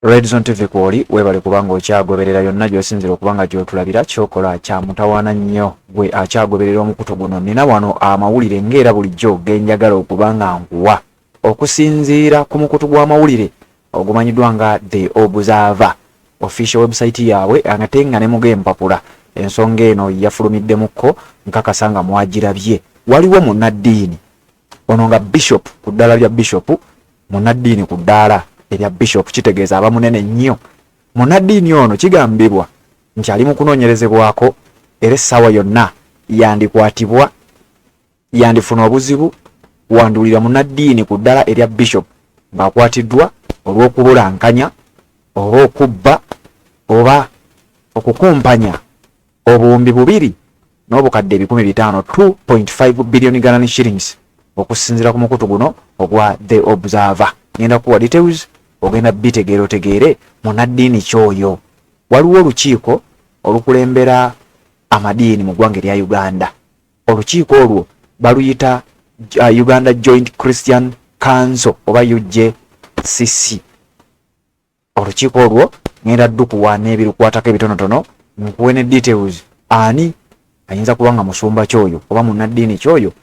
Red Zone TV kwoli webale kubanga okyagoberera yonna gy'osinzira okubanga gy'otulabira kyokola kya mutawaana nnyo gwe akyagoberera omukutu guno. Nina wano amawulire ng'era bulijjo genjagala okubanga nkuwa okusinziira ku mukutu gw'amawulire ogumanyiddwa nga The Observer official website yaabwe ate nga ne mugempapula ensonga eno yafulumiddemukko nkakasa nga mwagirabye. Waliwo munnaddiini ono nga bishop ku ddaala lya bishop, munnaddiini ku ddaala erya bishop, kitegeeza aba munene nnyo. Munnaddiini ono kigambibwa nti ali mu kunoonyerezebwako era essaawa yonna yandikwatibwa, yandifuna obuzibu wandulira munnaddiini ku ddala erya bishop ng'akwatiddwa olw'okubulankanya oba okubba oba okukumpanya obuwumbi 2 n'obukadde 500 2.5 billion shillings okusinziira ku mukutu guno ogwa The Observer. Ngenda kuwa details ogenda bitegeera otegeere munnaddiini kyoyo. Waliwo olukiiko olukulembera amadiini mu ggwanga erya Uganda. Olukiiko olwo baluyita Uganda Joint Christian Council oba UJCC. Olukiiko olwo ngenda ddukuwa n'ebirukwatako ebitonotono nkuwe ne details ani ayinza kuba nga musumba kyoyo oba munnaddiini kyoyo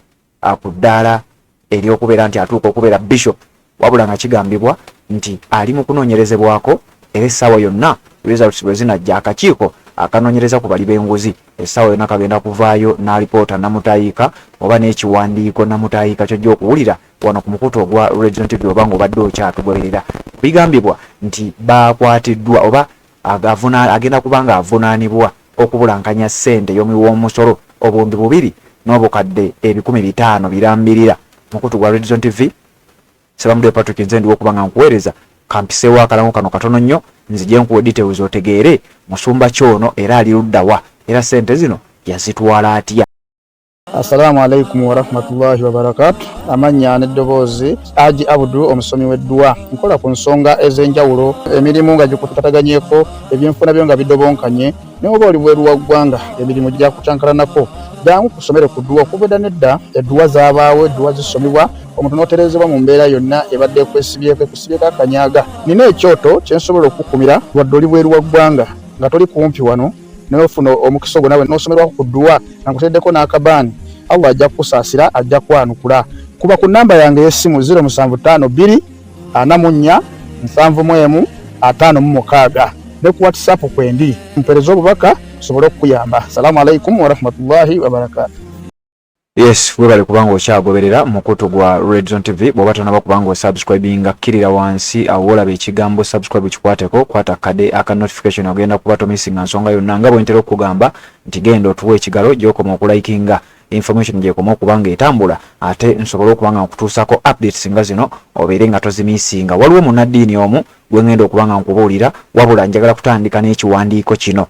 ku ddaala ery'okubeera nti atuuka okubeera bishop, wabula nga kigambibwa nti ali mu kunoonyerezebwako era essaawa yonna results bwe zinajja akakiiko akanoonyereza ku bali b'enguzi essaawa yonna kagenda kuvaayo n'alipoota namutayiika oba n'ekiwandiiko namutayiika ky'ojja okuwulira wano ku mukutu ogwa Red Zone TV oba ng'obadde okyatugoberera. Bigambibwa nti baakwatiddwa oba agenda kuba nga avunaanibwa okubulankanya ssente y'omuwoomusolo obuwumbi 2 n'obukadde 500 birambirira. Mukutu gwa Red Zone TV Sebamudde Patrick nze ndiwo kubanga nkuweereza kampiseewo akalango kano katono nnyo nzije nkuwe details otegeere musumba kyono era ali luddawa era ssente zino yazitwala atya. Assalamu alaikum wa rahmatullahi wa barakatuh. Amanya n'eddoboozi Haji Abdu omusomi w'eddua. Nkola ku nsonga ez'enjawulo, emirimu nga gikutataganyeko, ebyenfuna byo nga bidobonkanye, ne oba oli bweru wa ggwanga emirimu gya kutankalanako. Jangu kusomere ku ddua okubeda nedda eddua zaabaawo, eddua zisomibwa omuntu n'oterezebwa mu mbeera yonna ebadde ekwesibyeko akanyaga. Nina ekyoto kye nsobola okukumira wadde oli bweru wa ggwanga nga toli kumpi wano n'ofuna omukisa ogwo nawe n'osomerwako ku ddua nga nkuteddeko n'akabaani. Allah ajja kukusaasira, ajja kwanukula. Kuba ku namba yange y'essimu 0752 44 71 56 ne ku WhatsApp kwendi mpereza obubaka sobole okuyamba. Assalamu alaikum wa rahmatullahi wa barakatuh. Yes, webale kubanga okyagoberera mukutu gwa Red Zone TV. Bw'oba tonaba kubanga osubscribinga kirira wansi awo olaba ekigambo subscribe kikwateko, kwata kade aka notification ogenda kuba tomisinga nsonga yonna nga bwe ntera okugamba nti genda otuwa ekigalo gy'okoma okulikinga information gy'ekoma okubanga etambula ate nsobola okubanga nkutuusako updates nga zino obeere nga tozimisinga. Waliwo munnaddiini omu gwe ngenda okubanga nkubuulira wabula njagala kutandika n'ekiwandiiko kino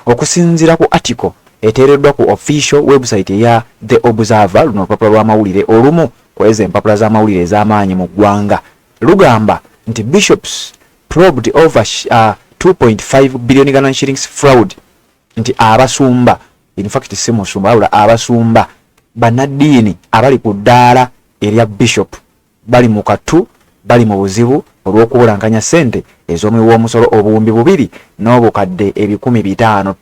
okusinziira ku article eteereddwa ku official website ya The Observer, luno olupapula lw'amawulire olumu kweza empapula z'amawulire ez'amaanyi mu ggwanga. Lugamba nti bishops probed over 2.5 billion shillings fraud. Nti abasumba, in fact si musumba wabula abasumba bannaddiini abali ku ddaala erya bishop bali mu katu, bali mu buzibu olw'okubulankanya ssente ez'omuwoomusolo obuwumbi 2 n'obukadde 500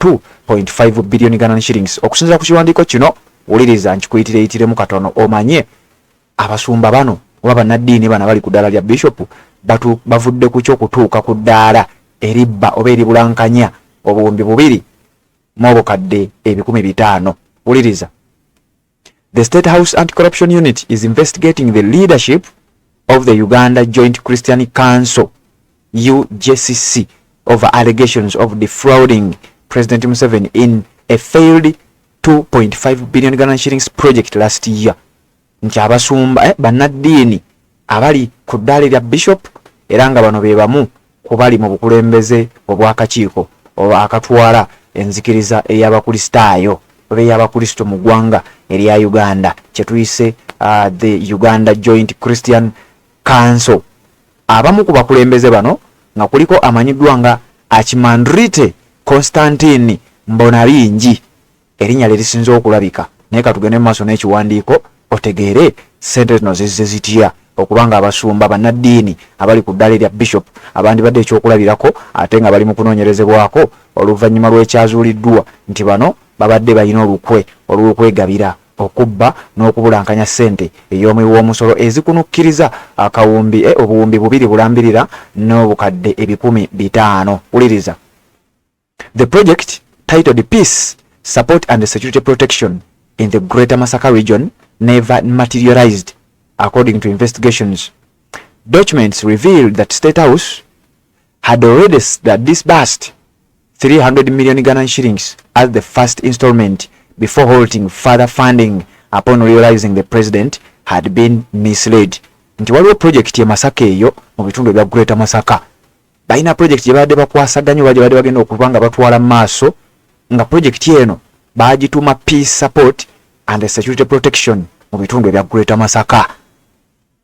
2.5 billion shillings. Okusinziira ku kiwandiiko kino wuliriza nkikuyitireyitiremu katono omanye abasumba bano oba bannaddiini bano bali ku ddaala lya bishop bavudde ku ky'okutuuka ku ddaala eribba oba eribulankanya obuwumbi 2 n'obukadde 500. Wuliriza. The State House Anti-Corruption Unit is investigating the leadership of the Uganda Joint Christian Council UJCC over allegations of defrauding President Museveni in a failed 2.5 billion shillings project last year. Nti abasumba bannaddiini abali ku ddaala lya bishop era nga bano be bamu ku bali mu bukulembeze obw'akakiiko oba akatwala enzikiriza ey'abakristaayo oba ey'abakristo mu ggwanga erya Uganda kye tuyise the Uganda Joint Christian Council. Abamu ku bakulembeze bano nga kuliko amanyiddwa nga Achimandrite Constantine Mbonabingi, erinnya lye lisinze okulabika naye katugende mu maaso n'ekiwandiiko otegeere ssente zino zizze zitya okubanga abasumba bannaddiini abali ku ddala erya bishop abandi badde ekyokulabirako ate nga bali mu kunoonyerezebwako oluvannyuma lw'ekyazuuliddwa nti bano babadde balina olukwe olw'okwegabira okubba n'okubulankanya ssente ey'omuwi w'omusolo ezikunukkiriza obuwumbi 2 bulambirira n'obukadde 500. Uliriza. The project, titled Peace, Support and Security Protection in the Greater Masaka region, never materialized, according to investigations. Documents revealed that State House had already disbursed 300 million Ghana shillings as the first installment before halting further funding upon realizing the president had been misled. Nti waliwo project ya Masaka eyo mu bitundu ebya Greater Masaka. Balina project gye badde bakwasaganya oba gye badde bagenda okubanga batwala maaso nga project eno bagituma peace support and security protection mu bitundu ebya Greater Masaka.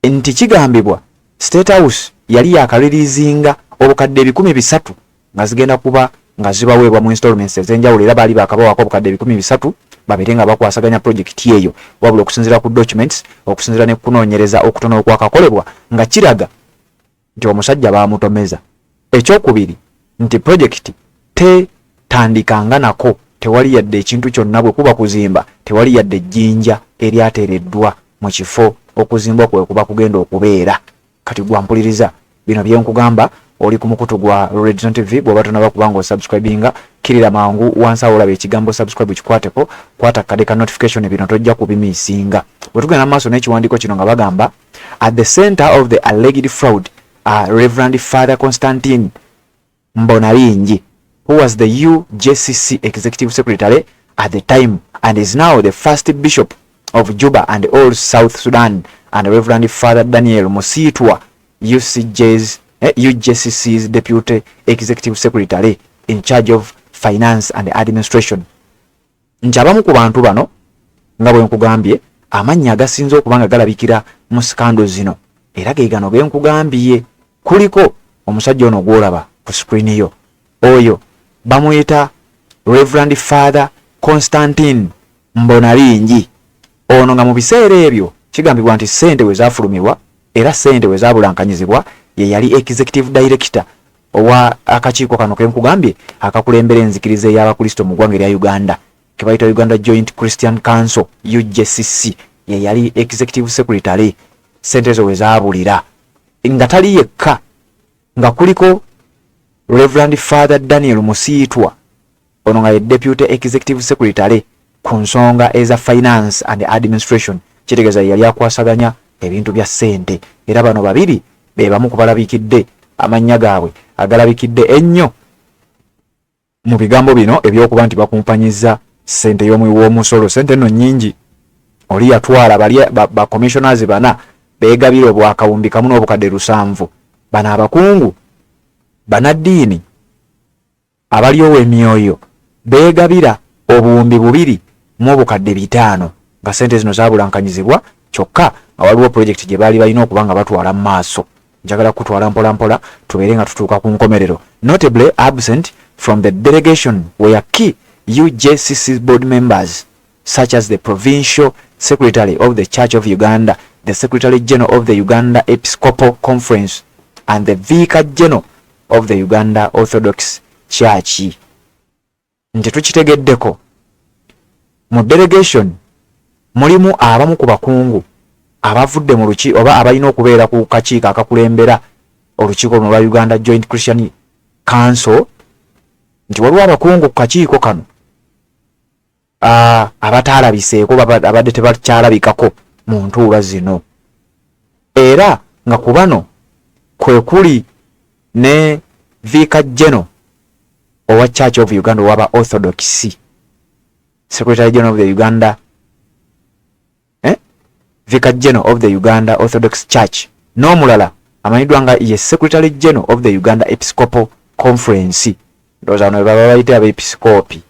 Nti kigambibwa State House yali yakalirizinga obukadde 300 nga zigenda kuba nga zibaweebwa mu installments ez'enjawulo era baali bakabawako obukadde 300 babere nga bakwasaganya project eyo wabula okusinziira ku documents okusinziira ne kunoonyereza okutono okwakakolebwa nga kiraga nti omusajja baamutomeza. Ekyokubiri nti project tetandikanga nako tewali yadde ekintu kyonna bwe kuba kuzimba tewali yadde ejjinja eryateereddwa mu kifo okuzimba kwe kuba kugenda okubeera. Kati gwampuliriza bino byenkugamba oli ku mukutu gwa Redson TV bw'oba tonaba kubanga osubscribinga kirira mangu wansi awo olaba ekigambo subscribe kikwateko kwata kadeka notification bino tojja kubimiisinga. Bwe tugenda maaso n'ekiwandiiko kino nga bagamba at the center of the alleged fraud are Reverend Father Constantine Mbonalingi, who was the UJCC Executive Secretary at the time and is now the first Bishop of Juba and all South Sudan, and Reverend Father Daniel Musitwa, UJCC's Deputy Executive Secretary in charge of Finance and Administration. Nchabamu ku bantu bano nga bwe nkugambye amannya agasinze okubanga galabikira mu skando zino era ge gano ge nkugambye. Kuliko omusajja ono gwolaba ku screen yo oyo bamuyita Reverend Father Constantine Mbonalingi. Ono nga mu biseera ebyo kigambibwa nti ssente we zaafulumirwa era ssente we zabulankanyizibwa ye yali Executive Director owa akakiiko kano ke nkugambye akakulembera enzikiriza y'Abakristo mu ggwanga erya Uganda ke bayita Uganda Joint Christian Council UJCC. Ye yali Executive Secretary. Ssente zo we zaabulira nga tali yekka nga kuliko Reverend Father Daniel Musitwa ono nga ye Deputy Executive Secretary ku nsonga eza Finance and Administration. Kitegeeza yali akwasaganya ebintu bya ssente era bano babiri be bamu kubalabikidde amannya gaabwe agalabikidde ennyo mu bigambo bino ebyokuba nti bakumpanyiza ssente y'omuwi w'omusolo. Ssente nno nnyingi oli yatwala ba commissioners bana beegabira obwakawumbi kamu n'obukadde 700. Bano abakungu banaddiini abaliowo emyoyo beegabira obuwumbi 2 mu obukadde 5 nga ssente zino zabulankanyizibwa kyokka awaliwo project gye baali balina okuba nga batwala mu maaso. Njagala kutwala mpola mpola tubeere nga tutuuka ku nkomerero. Notably absent from the delegation were key UJCC board members such as the Provincial Secretary of the Church of Uganda, the Secretary General of the Uganda Episcopal Conference, and the Vicar General of the Uganda Orthodox Church. Nti tukitegeddeko mu delegation mulimu abamu ku bakungu abavudde mu luki oba abalina okubeera ku kakiiko akakulembera olukiiko luno lwa Uganda Joint Christian Council. Nti waliwo abakungu ku kakiiko kano abatalabiseeko abadde tebakyalabikako mu ntuula zino era nga ku bano kwe kuli ne Vicar General owa Church of Uganda waba Orthodox, Secretary General of the Uganda Vicar General of the Uganda Orthodox Church n'omulala amanyiddwa nga ye Secretary General of the Uganda Episcopal Conference. Ndowooza bano baba bayite abeepiskopi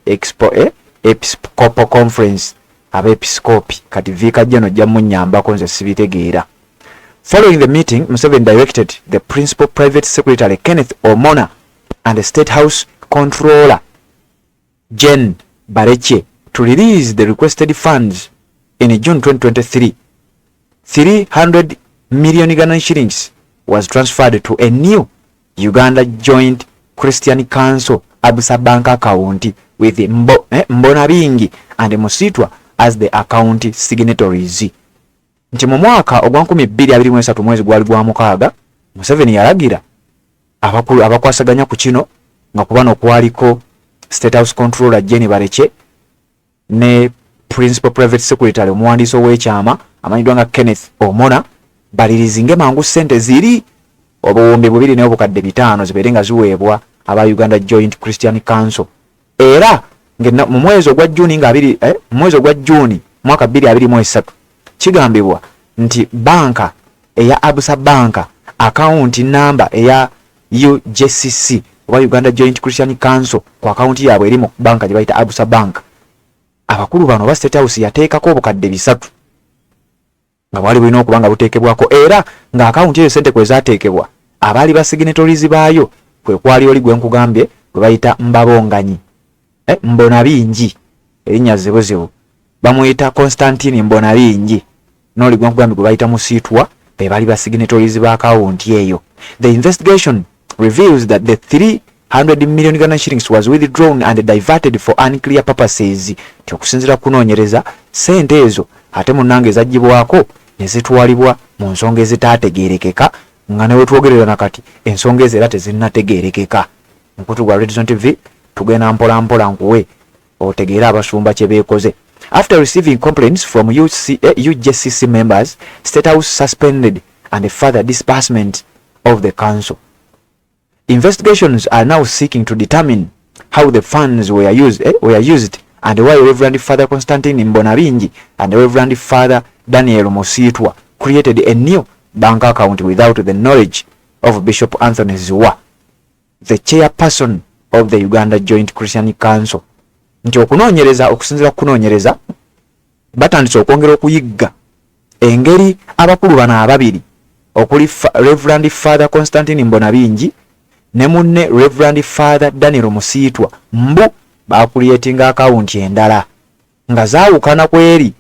Episcopal Conference abeepiskopi kati Vicar General jamunnyambako nze sibitegeera. Following the meeting, Museveni directed the Principal Private Secretary Kenneth Omona and the State House Controller Jen Bareche to release the requested funds in June 2023. 300 million Uganda shillings was transferred to a new Uganda Joint Christian Council Absa Bank account with Mbonabingi and Musitwa as the account signatories. Nti mu mwaka ogwa 2023 mwezi gwali gwa mukaaga, Museveni yalagira abakulu abakwasaganya ku kino nga kubano kwaliko State House Controller Jenny Bareche ne Principal Private Secretary omuwandiisi w'ekyama amanyiddwa nga Kenneth Omona balirizinge mangu ssente ziri obuwumbi 2.5 zibeere nga ziweebwa aba Uganda Joint Christian Council. Era mu mwezi ogwa Juni mwaka 2023 kigambibwa nti banka eya Absa Banka account number eya UJCC oba Uganda Joint Christian Council ku account yaabwe eri mu banka gye bayita Absa Bank. Abakulu bano ba State House yateekako obukadde 3 nga bwali bulina okubanga buteekebwako, era nga account eyo sente kwe zaateekebwa abaali ba signatories baayo kwe kwali oli gwe nkugambye gwe bayita Mbabonganyi Mbonabingi erinnya zibuzibu bamuyita Constantine Mbonabingi n'oli gwe nkugambye gwe bayita Musitwa be bali ba signatories ba account eyo. The investigation reveals that the 300 million Uganda shillings was withdrawn and diverted for unclear purposes. Okusinziira kunoonyereza sente ezo ate munnange zagibwako ne zitwalibwa mu nsonga ezitaategeerekeka nga ne wetwogerera nakati ensonga ezo era tezinnategeerekeka. Mukutu gwa Red Zone TV tugenda mpola mpola nkuwe otegeera abasumba kye beekoze. After receiving complaints from UJCC members, State House suspended and further disbursement of the council. Investigations are now seeking to determine how the funds were used and why Reverend Father Constantine Mbonabingi and Reverend Father Daniel Musitwa created a new bank account without the knowledge of Bishop Anthony Ziwa, the chairperson of the Uganda Joint Christian Council. Nti okusinziira kunoonyereza batandise okwongera okuyigga engeri abakulu bano ababiri okuli Reverend Father Constantine Mbonabingi ne munne Reverend Father Daniel Musitwa mbu bakuliyetinga account endala nga zaawukana kweri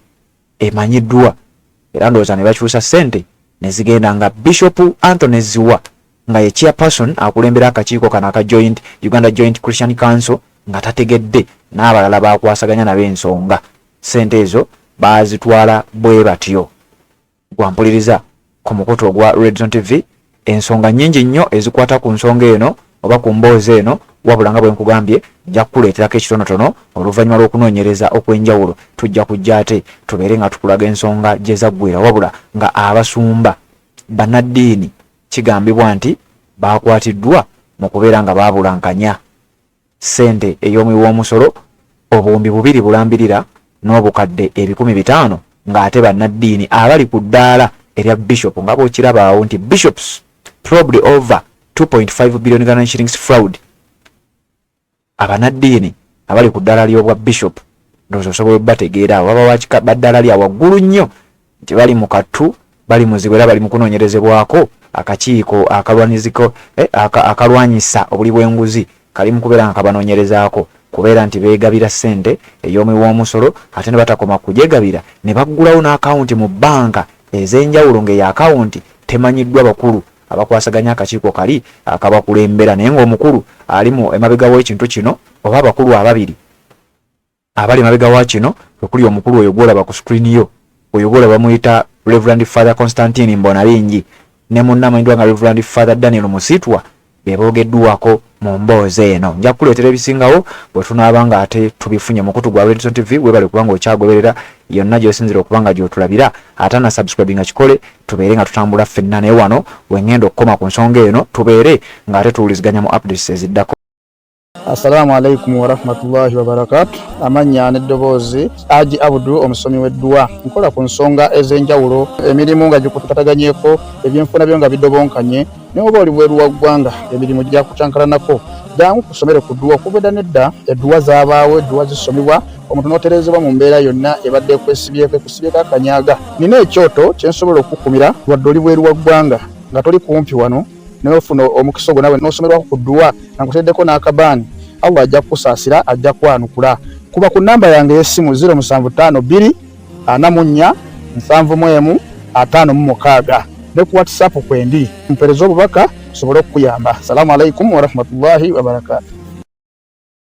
emanyiddwa, era ndowooza ne bakyusa ssente ne zigenda nga Bishop Anthony Ziwa nga ye chairperson akulembera akakiiko kano aka Uganda Joint Christian Council nga tategedde n'abalala bakwasaganya nabo ensonga. Ssente ezo baazitwala bwe batyo. Gwampuliriza ku mukutu ogwa Red Zone TV ensonga nnyingi nnyo ezikwata ku nsonga eno oba ku mboozi eno, wabula nga bwe nkugambye nja kukuleeterako ekitonotono oluvannyuma lw'okunoonyereza okw'enjawulo. Tujja kujja ate tubeere nga tukulaga ensonga gye zaggwera, wabula nga abasumba bannaddiini kigambibwa nti baakwatiddwa mu kubeera nga baabulankanya ssente ey'omuwoomusolo obuwumbi 2 bulambirira n'obukadde 500 ng'ate bannaddiini abali ku ddaala erya Bishop nga bw'okiraba awo nti Bishops probably over 2.5 billion Uganda shillings fraud. Abanaddiini abali ku ddaala ly'obwa Bishop ndowooza osobola bategeera awo baba wakika baddaala lya waggulu nnyo nti bali mu kattu bali muzibu era bali mu kunoonyerezebwako akakiiko akalwanyisa obuli bw'enguzi kali mu kubeera nga kabanoonyerezaako kubeera nti beegabira ssente ey'omuwoomusolo ate ne batakoma kugyegabira ne baggulawo n'akawunti mu bbanka ez'enjawulo ng'eyo akawunti temanyiddwa bakulu abakwasaganya akakiiko kali akabakulembera, naye ng'omukulu ali mu emabega w'ekintu kino oba abakulu ababiri abali emabega wa kino okuli omukulu oyo gwolaba ku screen yo, oyo gwolaba bamuyita Reverend Father Constantine Mbonabingi ne munnamanyiddwa nga Reverend Father Daniel Musitwa bebogeddwako mu mboozi eno. Nja kukuleetera ebisingawo bwe tunaaba nga ate tubifunye mu kutu gwa Red Zone TV. Webale kubanga okyagoberera yonna gy'osinzira okubanga gy'otulabira, ate na subscribe nga kikole tubeere nga tutambula ffenna naye wano wengenda okukoma ku nsonga eno tubeere nga ate tuwuliziganya mu updates eziddako. Assalamu alaikum wa rahmatullahi wa barakatuh. Amanya n'eddoboozi Haji Abdu omusomi w'eddua. Nkola ku nsonga ez'enjawulo, emirimu nga gikutataganyeko, ebyenfuna byo nga bidobonkanye, ne oba oli bweru wa ggwanga emirimu gya kucankalanako. Jangu kusomere ku ddua okubeda nedda eddua zaabaawo, eddua zisomibwa omuntu n'oterezebwa mu mbeera yonna ebadde ekwesibyeko akanyaga. Nina ekyoto kye nsobola okukumira wadde oli bweru wa ggwanga nga toli kumpi wano n'ofuna omukisa ogwo nawe n'osomerwako ku ddua nga nkuteddeko n'akabaani. Allah ajja kusaasira, ajja kwanukula. Kuba ku namba yange y'essimu 0752 44 71 56. ne ku WhatsApp kwendi mpereza obubaka sobole okuyamba. Assalamu alaikum wa rahmatullahi wa barakatuh.